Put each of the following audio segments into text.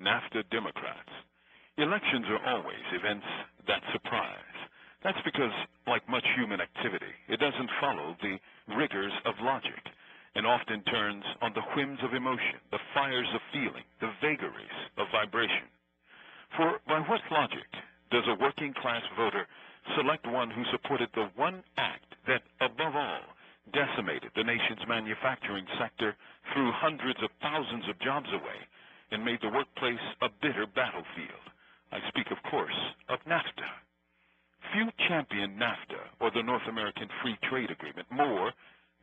NAFTA Democrats. Elections are always events that surprise. That's because, like much human activity, it doesn't follow the rigors of logic and often turns on the whims of emotion, the fires of feeling, the vagaries of vibration. For by what logic does a working-class voter select one who supported the one act that, above all, decimated the nation's manufacturing sector, threw hundreds of thousands of jobs away, and made the workplace a bitter battlefield? I speak, of course, of NAFTA. Few championed NAFTA, or the North American Free Trade Agreement, more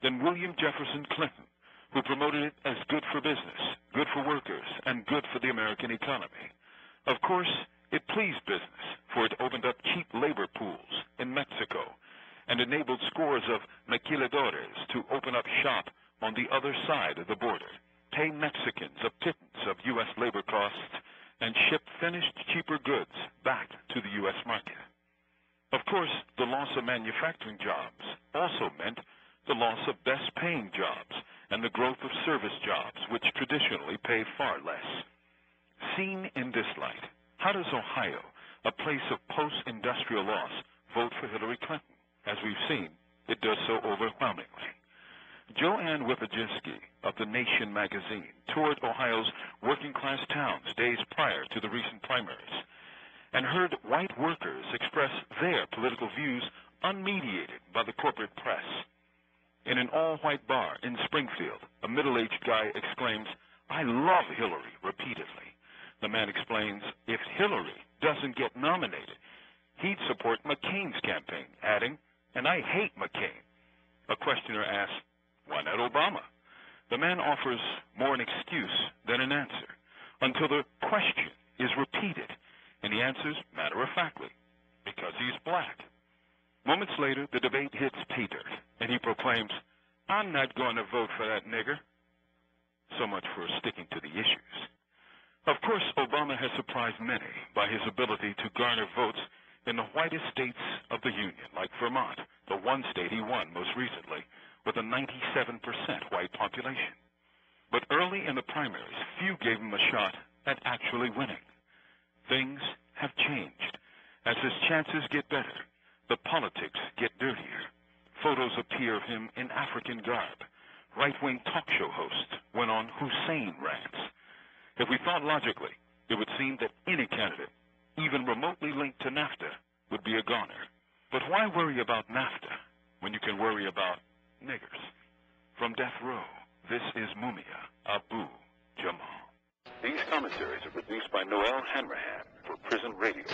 than William Jefferson Clinton, who promoted it as good for business, good for workers, and good for the American economy. Of course, it pleased business, for it opened up cheap labor pools in Mexico and enabled scores of maquiladores to open up shop on the other side of the border, pay Mexicans a pittance of U.S. labor costs, and ship finished, cheaper goods back to the U.S. market. Of course, the loss of manufacturing jobs also meant the loss of best-paying jobs and the growth of service jobs, which traditionally pay far less. Seen in this light, how does Ohio, a place of post-industrial loss, vote for Hillary Clinton? As we've seen, it does so overwhelmingly. Joanne Wipajewski of The Nation magazine toured Ohio's working-class towns days prior to the recent primaries and heard white workers express their political views unmediated by the corporate press. In an all-white bar in Springfield, a middle-aged guy exclaims, "I love Hillary," repeatedly. The man explains, if Hillary doesn't get nominated, he'd support McCain's campaign, adding, "And I hate McCain." A questioner asks, "Why not Obama?" The man offers more an excuse than an answer, until the question is repeated, and he answers matter-of-factly, because he's black. Moments later, the debate hits pay dirt, and he proclaims, "I'm not going to vote for that nigger." So much for sticking to the issues. Of course, Obama has surprised many by his ability to garner votes in the whitest states of the Union, like Vermont, the one state he won most recently, with a 97% white population. But early in the primaries, few gave him a shot at actually winning. Things have changed. As his chances get better, the politics get dirtier. Photos appear of him in African garb. Right-wing talk show hosts went on Hussein rants. If we thought logically, it would seem that any candidate, even remotely linked to NAFTA, would be a goner. But why worry about NAFTA when you can worry about niggers? From death row, this is Mumia Abu-Jamal. These commentaries are produced by Noel Hanrahan for Prison Radio.